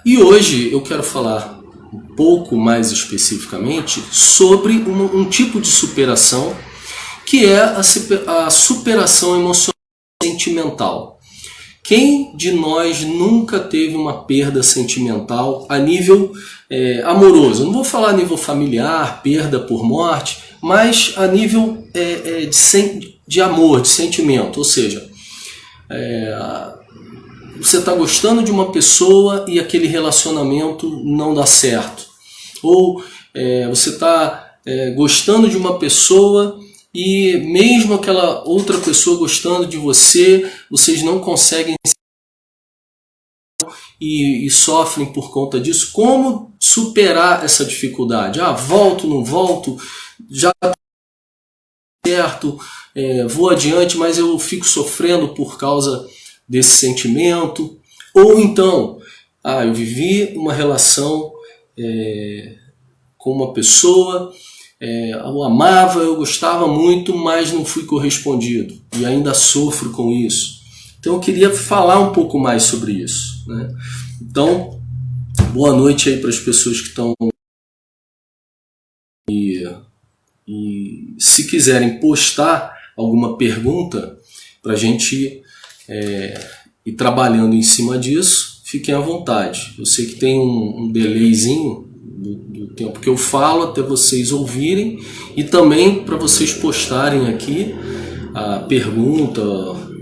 E hoje eu quero falar um pouco mais especificamente sobre um tipo de superação que é a superação emocional e sentimental. Quem de nós nunca teve uma perda sentimental a nível amoroso? Eu não vou falar a nível familiar, perda por morte, mas a nível de amor, de sentimento. Ou seja, você está gostando de uma pessoa e aquele relacionamento não dá certo. Ou você está gostando de uma pessoa e mesmo aquela outra pessoa gostando de você, vocês não conseguem e sofrem por conta disso. Como superar essa dificuldade? Volto, não volto, já certo, vou adiante, mas eu fico sofrendo por causa desse sentimento. Ou então, eu vivi uma relação com uma pessoa, eu amava, eu gostava muito, mas não fui correspondido e ainda sofro com isso. Então eu queria falar um pouco mais sobre isso, né? Então, boa noite aí para as pessoas que estão e se quiserem postar alguma pergunta para a gente ir trabalhando em cima disso, fiquem à vontade. Eu sei que tem um delayzinho do tempo que eu falo até vocês ouvirem e também para vocês postarem aqui a pergunta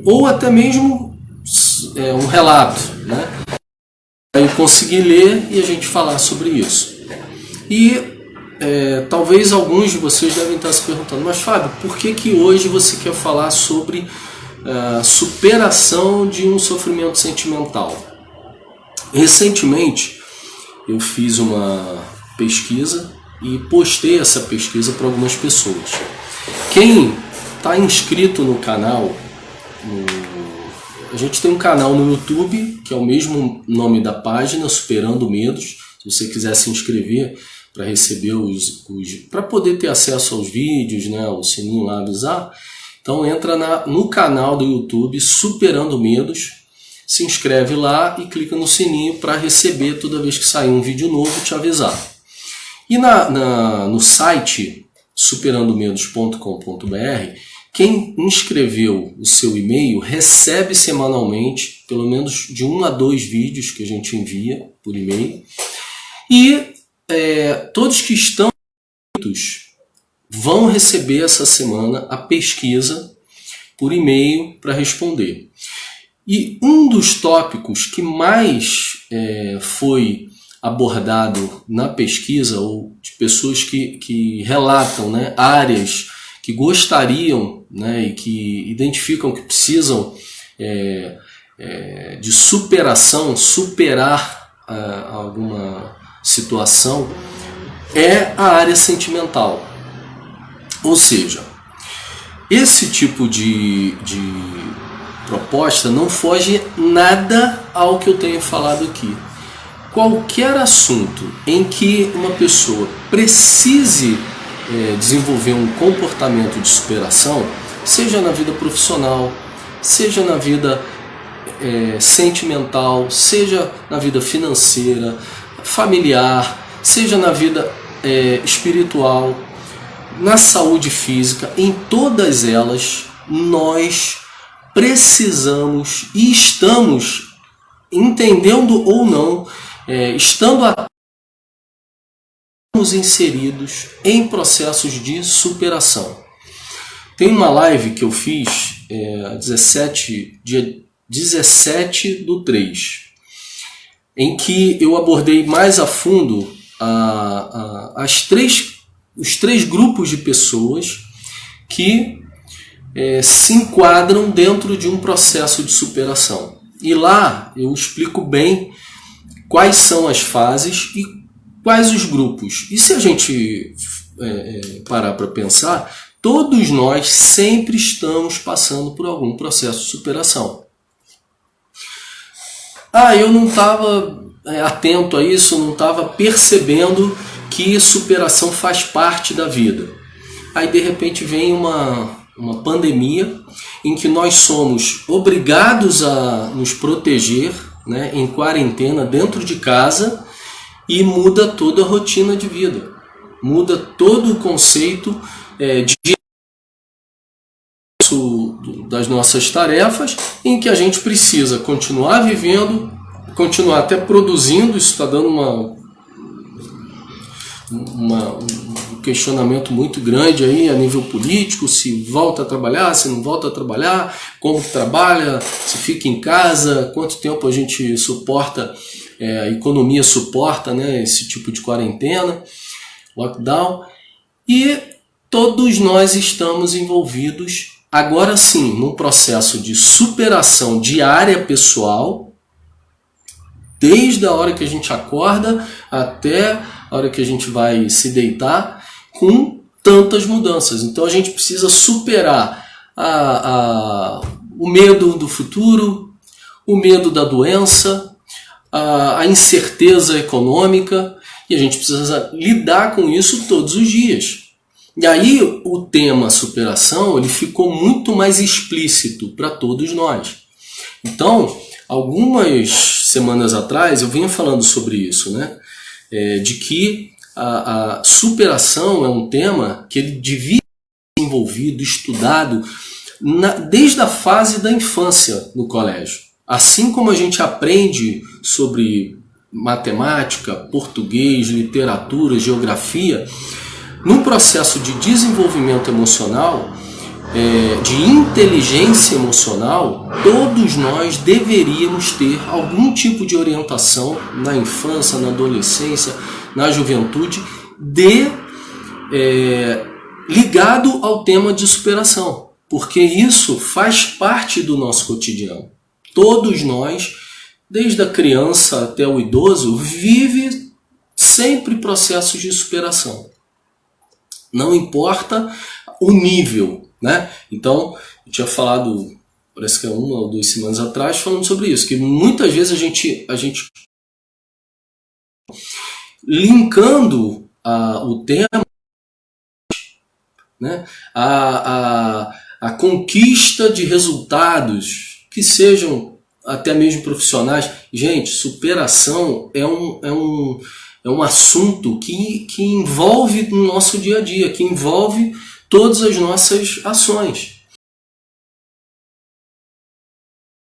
ou até mesmo um relato, né? Aí eu conseguir ler e a gente falar sobre isso. E talvez alguns de vocês devem estar se perguntando, mas Fábio, por que hoje você quer falar sobre superação de um sofrimento sentimental? Recentemente eu fiz uma pesquisa e postei essa pesquisa para algumas pessoas. Quem está inscrito no canal, a gente tem um canal no YouTube, que é o mesmo nome da página, Superando Medos. Se você quiser se inscrever para receber para poder ter acesso aos vídeos, né, o sininho lá avisar, então entra no canal do YouTube, Superando Medos, se inscreve lá e clica no sininho para receber toda vez que sair um vídeo novo, te avisar. E no site superandomedos.com.br, quem inscreveu o seu e-mail recebe semanalmente pelo menos de 1 a 2 vídeos que a gente envia por e-mail. E todos que estão inscritos vão receber essa semana a pesquisa por e-mail para responder. E um dos tópicos que mais foi abordado na pesquisa, ou de pessoas que relatam, né, áreas que gostariam, né, e que identificam que precisam de superação, superar alguma situação, é a área sentimental. Ou seja, esse tipo de proposta não foge nada ao que eu tenho falado aqui. Qualquer assunto em que uma pessoa precise desenvolver um comportamento de superação, seja na vida profissional, seja na vida sentimental, seja na vida financeira, familiar, seja na vida espiritual, na saúde física, em todas elas nós precisamos e estamos, entendendo ou não, estamos inseridos em processos de superação. Tem uma live que eu fiz dia 17/3, em que eu abordei mais a fundo os três grupos de pessoas que se enquadram dentro de um processo de superação. E lá eu explico bem quais são as fases e quais os grupos. E se a gente parar para pensar, todos nós sempre estamos passando por algum processo de superação. Eu não estava atento a isso, não estava percebendo que superação faz parte da vida. Aí de repente vem uma pandemia em que nós somos obrigados a nos proteger, né, em quarentena dentro de casa e muda toda a rotina de vida, muda todo o conceito das nossas tarefas, em que a gente precisa continuar vivendo, continuar até produzindo. Isso está dando um questionamento muito grande aí a nível político, se volta a trabalhar, se não volta a trabalhar, como trabalha, se fica em casa, quanto tempo a gente suporta, a economia suporta, né, esse tipo de quarentena, lockdown. E todos nós estamos envolvidos, agora sim, num processo de superação diária pessoal, desde a hora que a gente acorda até a hora que a gente vai se deitar, com tantas mudanças. Então a gente precisa superar o medo do futuro, o medo da doença, a incerteza econômica, e a gente precisa lidar com isso todos os dias. E aí o tema superação ele ficou muito mais explícito para todos nós. Então, algumas semanas atrás eu vinha falando sobre isso, né? De que a superação é um tema que ele devia ser envolvido, estudado desde a fase da infância no colégio. Assim como a gente aprende sobre matemática, português, literatura, geografia, num processo de desenvolvimento emocional, de inteligência emocional, todos nós deveríamos ter algum tipo de orientação na infância, na adolescência, na juventude, ligado ao tema de superação, porque isso faz parte do nosso cotidiano. Todos nós, desde a criança até o idoso, vive sempre processos de superação. Não importa o nível, né? Então, eu tinha falado, parece que 1 ou 2 semanas atrás, falando sobre isso, que muitas vezes a gente linkando o tema, né, a conquista de resultados que sejam até mesmo profissionais. Gente, superação é um assunto que envolve o nosso dia a dia, que envolve todas as nossas ações.